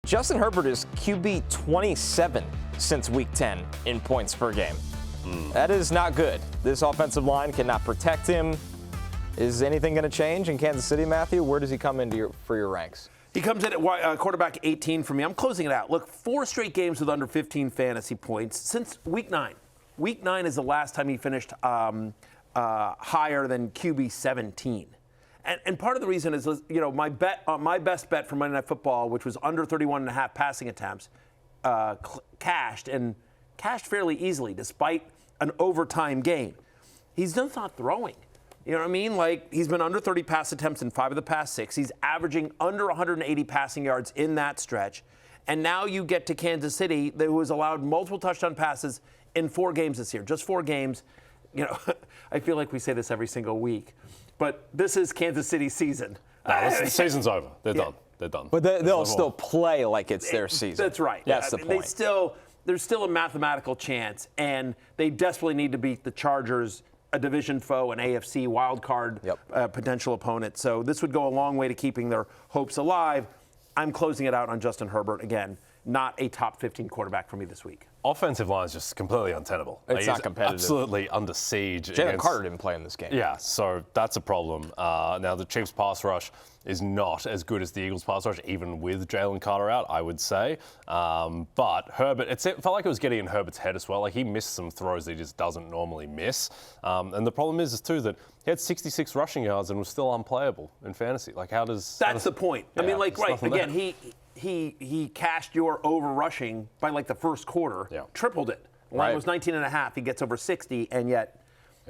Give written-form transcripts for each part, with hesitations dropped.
Justin Herbert is QB 27 since Week 10 in points per game. That is not good. This offensive line cannot protect him. Is anything going to change in Kansas City, Matthew? Where does he come into for your ranks? He comes in at quarterback 18 for me. I'm closing it out. Look, 4 straight games with under 15 fantasy points since Week 9. Week 9 is the last time he finished higher than QB 17. And part of the reason is, my best bet for Monday Night Football, which was under 31.5 passing attempts, cashed fairly easily despite an overtime game. He's just not throwing. You know what I mean? Like, he's been under 30 pass attempts in 5 of the past 6. He's averaging under 180 passing yards in that stretch. And now you get to Kansas City, who has allowed multiple touchdown passes in 4 games this year. Just 4 games. I feel like we say this every single week. But this is Kansas City's season. No, the season's over. They're done. They're done. But they'll still play like it's their season. That's right. That's the point. There's still a mathematical chance, and they desperately need to beat the Chargers, a division foe, an AFC wildcard potential opponent. So this would go a long way to keeping their hopes alive. I'm closing it out on Justin Herbert again. Not a top 15 quarterback for me this week. Offensive line is just completely untenable. It's not competitive. Absolutely under siege. Jalen Carter didn't play in this game. Yeah, so that's a problem. Now, the Chiefs' pass rush is not as good as the Eagles' pass rush, even with Jalen Carter out, I would say. But Herbert, it felt like it was getting in Herbert's head as well. Like, he missed some throws that he just doesn't normally miss. And the problem is too, that he had 66 rushing yards and was still unplayable in fantasy. Like, That's the point. Yeah, I mean, like, right, again, he cashed your over rushing by like the first quarter, tripled it. The line was 19.5. He gets over 60, and yet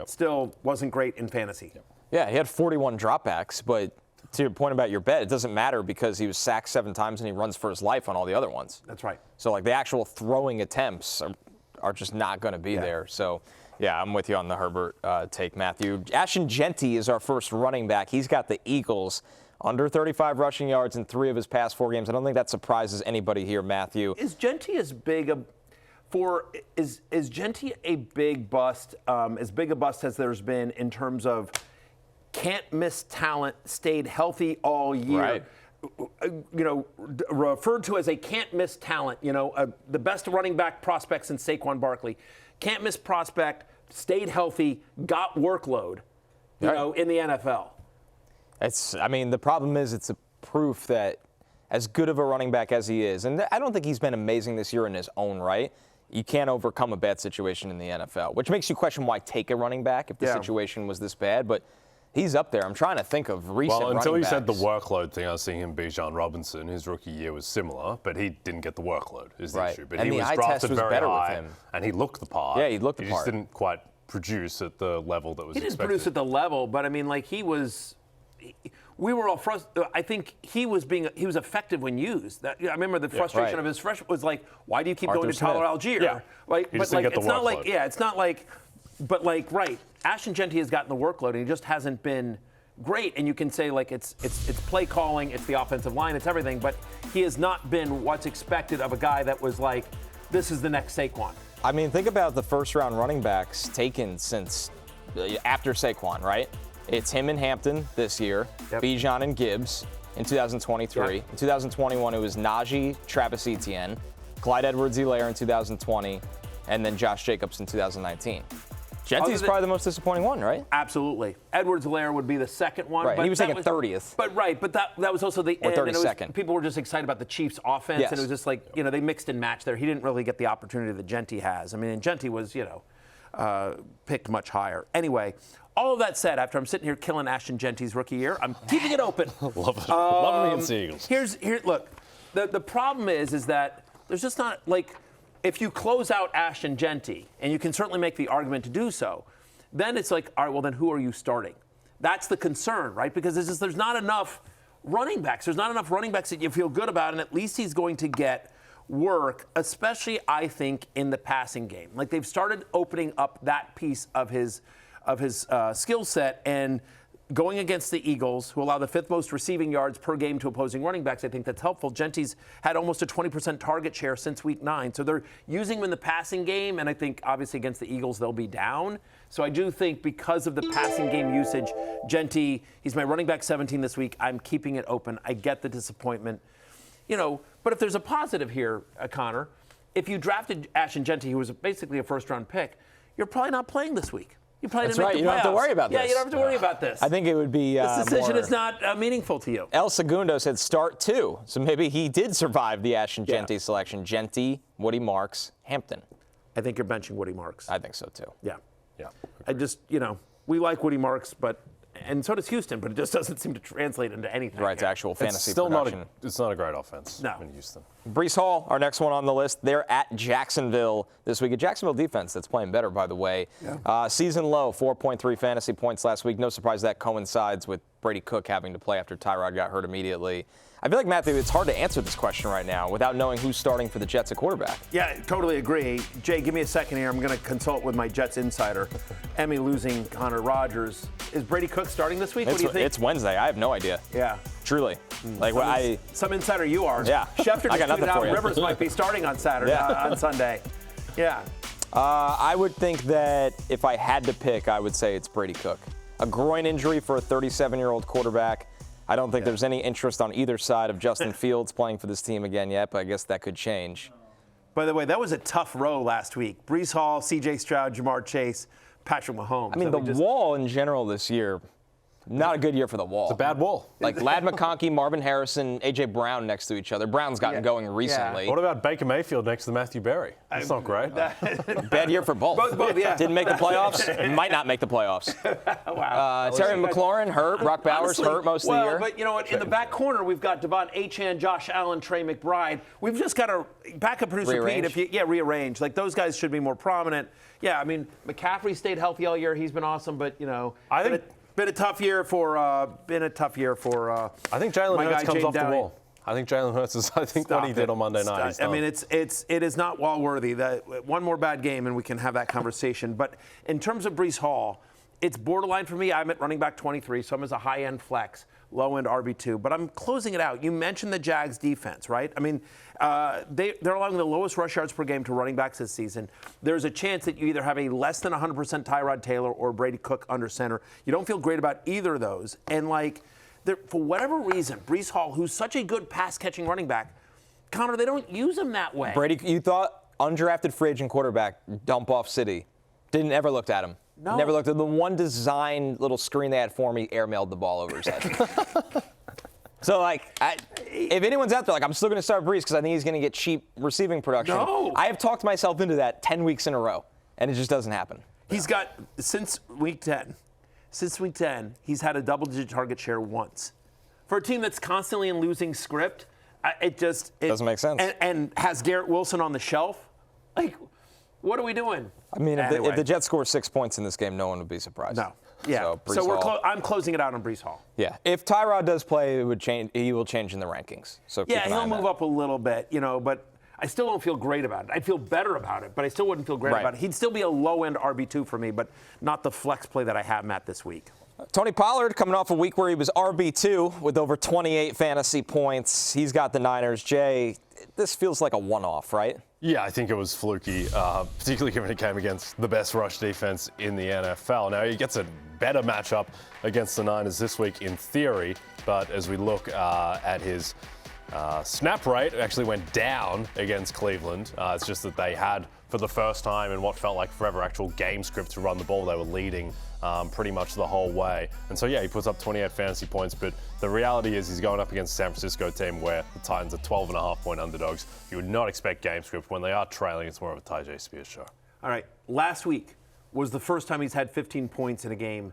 still wasn't great in fantasy. Yeah, he had 41 dropbacks, but to your point about your bet, it doesn't matter because he was sacked 7 times and he runs for his life on all the other ones. That's right. So, like, the actual throwing attempts are just not going to be there. So, yeah, I'm with you on the Herbert take, Matthew. Ashton Jeanty is our first running back. He's got the Eagles. Under 35 rushing yards in 3 of his past 4 games. I don't think that surprises anybody here, Matthew. Is Jeanty as big a bust, as big a bust as there's been in terms of can't miss talent, stayed healthy all year? Right. Referred to as a can't miss talent. The best running back prospect since Saquon Barkley. Can't miss prospect, stayed healthy, got workload. In the NFL. The problem is it's a proof that as good of a running back as he is, and I don't think he's been amazing this year in his own right, you can't overcome a bad situation in the NFL, which makes you question why take a running back if the situation was this bad, but he's up there. I'm trying to think of recent running backs. Well, until you said the workload thing, I was seeing him Bijan Robinson. His rookie year was similar, but he didn't get the workload is the issue. But and he the was eye drafted test was very better high, with him. And he looked the part. Yeah, he looked the part. He just didn't quite produce at the level that was expected. He didn't produce at the level, but he was. We were all frustrated. I think he was effective when used. I remember the frustration of his freshman was like, why do you keep going to Tyler Algier? Yeah. Ashton Jeanty has gotten the workload and he just hasn't been great. And you can say it's play calling, it's the offensive line, it's everything, but he has not been what's expected of a guy that was like, this is the next Saquon. I mean, think about the first round running backs taken since after Saquon, right? It's him and Hampton this year, Bijan and Gibbs in 2023. In 2021, it was Najee, Travis Etienne, Clyde Edwards-Helaire in 2020, and then Josh Jacobs in 2019. Jeanty's probably the most disappointing one, right? Absolutely. Edwards-Helaire would be the second one. Right, he was taken 30th. But that was also the or 32nd. People were just excited about the Chiefs' offense, and it was just like, they mixed and matched there. He didn't really get the opportunity that Jeanty has. I mean, and Jeanty was, picked much higher. Anyway, all of that said, after I'm sitting here killing Ashton Jeanty's rookie year, I'm keeping it open. Love it. Love him against the Eagles. Look, the problem is that there's just not, if you close out Ashton Jeanty, and you can certainly make the argument to do so, then it's like, all right, well, then who are you starting? That's the concern, right? Because there's not enough running backs. There's not enough running backs that you feel good about, and at least he's going to get work, especially, I think, in the passing game. Like, they've started opening up that piece of his skill set, and going against the Eagles, who allow the 5th most receiving yards per game to opposing running backs, I think that's helpful. Jeanty's had almost a 20% target share since week 9. So they're using him in the passing game, and I think, obviously, against the Eagles, they'll be down. So I do think because of the passing game usage, Jeanty, he's my running back 17 this week. I'm keeping it open. I get the disappointment. But if there's a positive here, Connor, if you drafted Ashton Jeanty, who was basically a first-round pick, you're probably not playing this week. You probably That's didn't right. make the You don't have to playoffs. worry about this. Yeah, you don't have to worry about this. I think it would be this decision more... is not meaningful to you. El Segundo said start 2, so maybe he did survive the Ashton Jeanty selection. Jeanty, Woody Marks, Hampton. I think you're benching Woody Marks. I think so, too. Yeah. Yeah. I just, we like Woody Marks, and so does Houston, but it just doesn't seem to translate into anything. Right, to actual It's fantasy still production. it's not a great offense in Houston. Breece Hall, our next one on the list. They're at Jacksonville this week. A Jacksonville defense that's playing better, by the way. Yeah. Season low, 4.3 fantasy points last week. No surprise that coincides with Brady Cook having to play after Tyrod got hurt immediately. I feel like, Matthew, it's hard to answer this question right now without knowing who's starting for the Jets at quarterback. Yeah, totally agree. Jay, give me a second here. I'm going to consult with my Jets insider. Emmy losing Connor Rodgers. Is Brady Cook starting this week? What do you think? It's Wednesday. I have no idea. Yeah. Truly. Some insider you are. Yeah. Schefter I got just nothing tweeted out for you. Rivers might be starting on Saturday, on Sunday. Yeah. I would think that if I had to pick, I would say it's Brady Cook. A groin injury for a 37-year-old quarterback. I don't think there's any interest on either side of Justin Fields playing for this team again yet, but I guess that could change. By the way, that was a tough row last week. Breece Hall, C.J. Stroud, Jamar Chase, Patrick Mahomes. I mean, wall in general this year, not a good year for the wall. It's a bad wall. Like Lad McConkey, Marvin Harrison, A.J. Brown next to each other. Brown's gotten going recently. What about Baker Mayfield next to Matthew Berry? That's not great. Bad year for both. Both, yeah. Didn't make the playoffs. Might not make the playoffs. Wow. Terry McLaurin hurt. Brock Bowers hurt most of the year. But you know what? In the back corner, we've got Devon Achane, Josh Allen, Trey McBride. We've just got to backup producer Rearrange? Pete. Rearrange. Like those guys should be more prominent. Yeah, I mean McCaffrey stayed healthy all year. He's been awesome, but I think. Been a tough year for. I think Jalen Hurts comes off the wall. I think Jalen Hurts is. I think what he did on Monday night. I mean, it is not well worthy. That one more bad game and we can have that conversation. But in terms of Breece Hall, it's borderline for me. I'm at running back 23, so I'm as a high-end flex, low-end RB2. But I'm closing it out. You mentioned the Jags defense, right? I mean, they're allowing the lowest rush yards per game to running backs this season. There's a chance that you either have a less than 100% Tyrod Taylor or Brady Cook under center. You don't feel great about either of those. And, for whatever reason, Breece Hall, who's such a good pass-catching running back, Connor, they don't use him that way. Brady, you thought undrafted free agent quarterback, dump off City. Didn't ever looked at him. No. Never looked at the one design little screen they had for me, airmailed the ball over his head. So, if anyone's out there, I'm still going to start Breece because I think he's going to get cheap receiving production. No. I have talked myself into that 10 weeks in a row, and it just doesn't happen. He's got, since week 10, he's had a double-digit target share once. For a team that's constantly in losing script, it doesn't make sense. And has Garrett Wilson on the shelf? What are we doing? I mean, if the Jets score 6 points in this game, no one would be surprised. No. Yeah. So I'm closing it out on Breece Hall. Yeah. If Tyrod does play, it would change. He will change in the rankings. So keep an eye on he'll move that. up a little bit, but I still don't feel great about it. I'd feel better about it, but I still wouldn't feel great about it. He'd still be a low-end RB2 for me, but not the flex play that I have Matt this week. Tony Pollard coming off a week where he was RB2 with over 28 fantasy points. He's got the Niners. Jay, this feels like a one-off, right? Yeah, I think it was fluky, particularly given it came against the best rush defense in the NFL. Now, he gets a better matchup against the Niners this week in theory, but as we look at his snap rate, it actually went down against Cleveland. It's just that they had, for the first time in what felt like forever, actual game script to run the ball. They were leading pretty much the whole way. And so, yeah, he puts up 28 fantasy points, but the reality is he's going up against a San Francisco team where the Titans are 12.5-point underdogs. You would not expect game script. When they are trailing, it's more of a Tyjae Spears show. All right, last week was the first time he's had 15 points in a game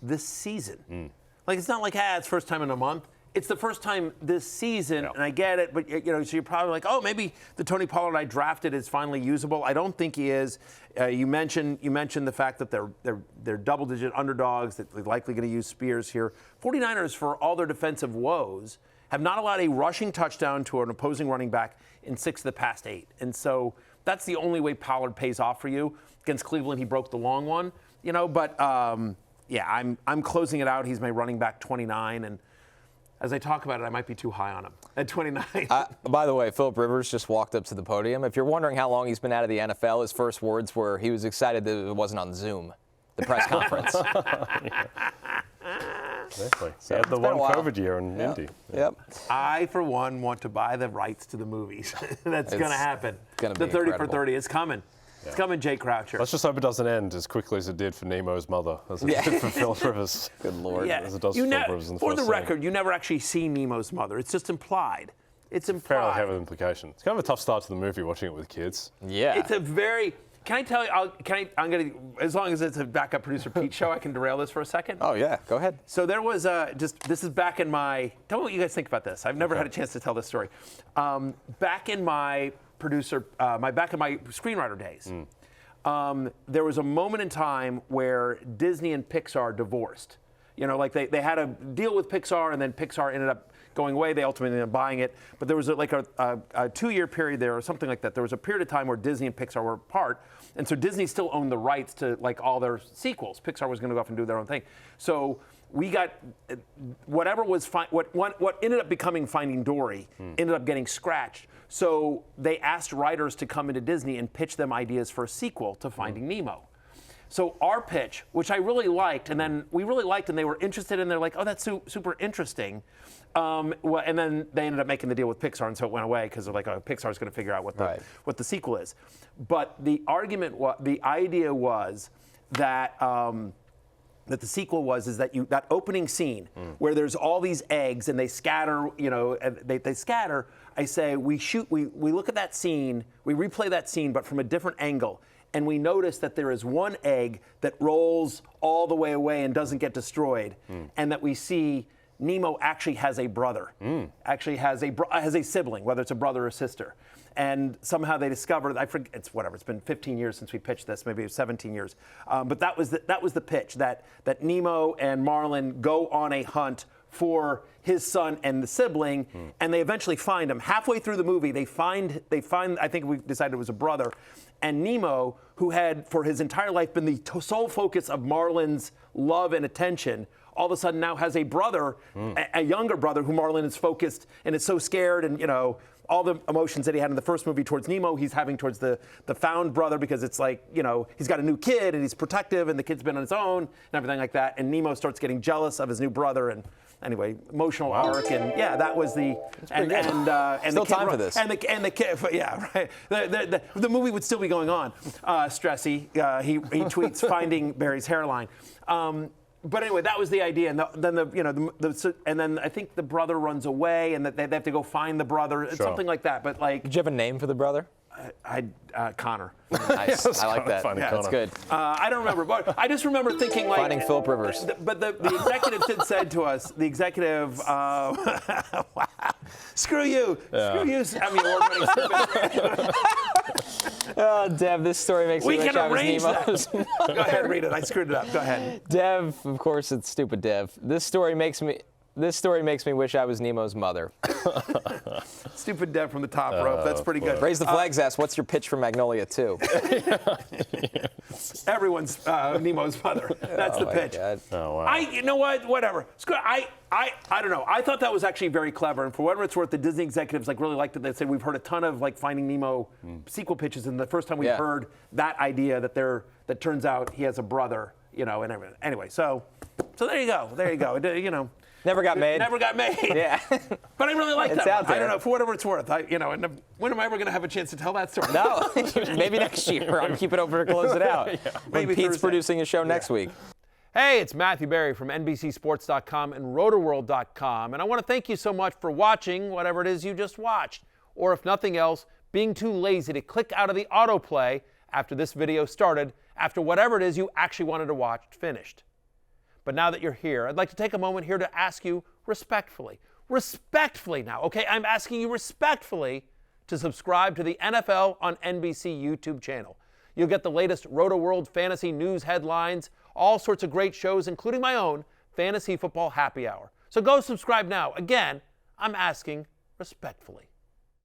this season. It's not like, it's first time in a month. It's the first time this season, and I get it, but so you're probably like, oh, maybe the Tony Pollard I drafted is finally usable. I don't think he is. You mentioned the fact that they're double-digit underdogs, that they're likely going to use Spears here. 49ers, for all their defensive woes, have not allowed a rushing touchdown to an opposing running back in 6 of the past 8, and so that's the only way Pollard pays off for you. Against Cleveland, he broke the long one, but I'm closing it out. He's my running back 29, and as I talk about it, I might be too high on him at 29. By the way, Philip Rivers just walked up to the podium. If you're wondering how long he's been out of the NFL, his first words were he was excited that it wasn't on Zoom, the press conference. Exactly. So He had the it's been a one while. COVID year in Indy. Yep. I, for one, want to buy the rights to the movies. That's going to happen. Gonna The be 30 incredible. for 30 is coming. It's coming, Jay Croucher. Let's just hope it doesn't end as quickly as it did for Nemo's mother, as it did for Philip Rivers. Good Lord. Yeah. As it does You for ne- Philip Rivers in the for first the scene. record, you never actually see Nemo's mother. It's just implied. It's Fairly implied. heavy implication. It's kind of a tough start to the movie watching it with kids. Yeah. It's a very. Can I tell you? I'm going to. As long as it's a backup producer Pete show, I can derail this for a second. Oh, yeah. Go ahead. So there was this is back in my. Tell me what you guys think about this. I've never had a chance to tell this story. Back in my screenwriter days, there was a moment in time where Disney and Pixar divorced. You know, like they had a deal with Pixar, and then Pixar ended up going away. They ultimately ended up buying it. But there was a 2-year period there or something like that. There was a period of time where Disney and Pixar were apart. And so Disney still owned the rights to like all their sequels. Pixar was going to go off and do their own thing. So we got whatever was what ended up becoming Finding Dory ended up getting scratched. So they asked writers to come into Disney and pitch them ideas for a sequel to Finding Nemo. So our pitch, which I really liked, and then we really liked, and they were interested, and they're like, "Oh, that's super interesting." And then they ended up making the deal with Pixar, and so it went away because they're like, "Oh, Pixar's going to figure out what the sequel is." But the idea was that that the sequel is that that opening scene where there's all these eggs and they scatter, and they scatter. I say we look at that scene, we replay that scene, but from a different angle. And we notice that there is one egg that rolls all the way away and doesn't get destroyed, and that we see Nemo actually has a brother, actually has a sibling, whether it's a brother or sister. And somehow they discovered, I forget, it's been 15 years since we pitched this, maybe it was 17 years. But that was the pitch, that Nemo and Marlin go on a hunt for his son and the sibling, and they eventually find him. Halfway through the movie, they find, I think we decided it was a brother, and Nemo, who had for his entire life been the sole focus of Marlin's love and attention, all of a sudden now has a brother, a younger brother who Marlin is focused and is so scared, and all the emotions that he had in the first movie towards Nemo, he's having towards the found brother, because it's like, he's got a new kid and he's protective and the kid's been on his own and everything like that. And Nemo starts getting jealous of his new brother, and anyway, emotional arc, and yeah, that was the and Still the kid, time for this. and the kid, yeah, right. The movie would still be going on. Stressy, he tweets finding Barry's hairline. But anyway, that was the idea, and then I think the brother runs away, and that they have to go find the brother, something like that. But like, Did you have a name for the brother? Connor. Nice. I like that. Finding That's Connor. good. I don't remember, but I just remember thinking like Finding Philip Rivers. But the executive said to us, wow, screw you, Emmy Award-winning. Oh, Dev, this story makes me We wish can I was arrange Nemo's. that. Go ahead, read it. I screwed it up. Go ahead. Dev, of course, it's stupid, Dev. This story makes me wish I was Nemo's mother. Stupid Dev from the top rope. That's pretty good. Raise the flags asks, what's your pitch for Magnolia 2? Everyone's Nemo's mother. That's the pitch. God. Oh, wow. You know what? Whatever. I don't know. I thought that was actually very clever, and for whatever it's worth, the Disney executives really liked it. They said we've heard a ton of Finding Nemo sequel pitches, and the first time we heard that idea that turns out he has a brother, and everything. Anyway, so there you go. There you go. Never got made. Never got made. Yeah. But I really like It's that out one. I there. don't know, for whatever it's worth. And when am I ever going to have a chance to tell that story? No, maybe next year. I'm keeping it over to close it out. When Maybe Pete's Thursday. producing a show next week. Hey, it's Matthew Berry from NBCSports.com and RotorWorld.com, and I want to thank you so much for watching whatever it is you just watched, or if nothing else, being too lazy to click out of the autoplay after this video started, after whatever it is you actually wanted to watch finished. But now that you're here, I'd like to take a moment here to ask you respectfully now, okay? I'm asking you respectfully to subscribe to the NFL on NBC YouTube channel. You'll get the latest Roto-World fantasy news headlines, all sorts of great shows, including my own Fantasy Football Happy Hour. So go subscribe now. Again, I'm asking respectfully.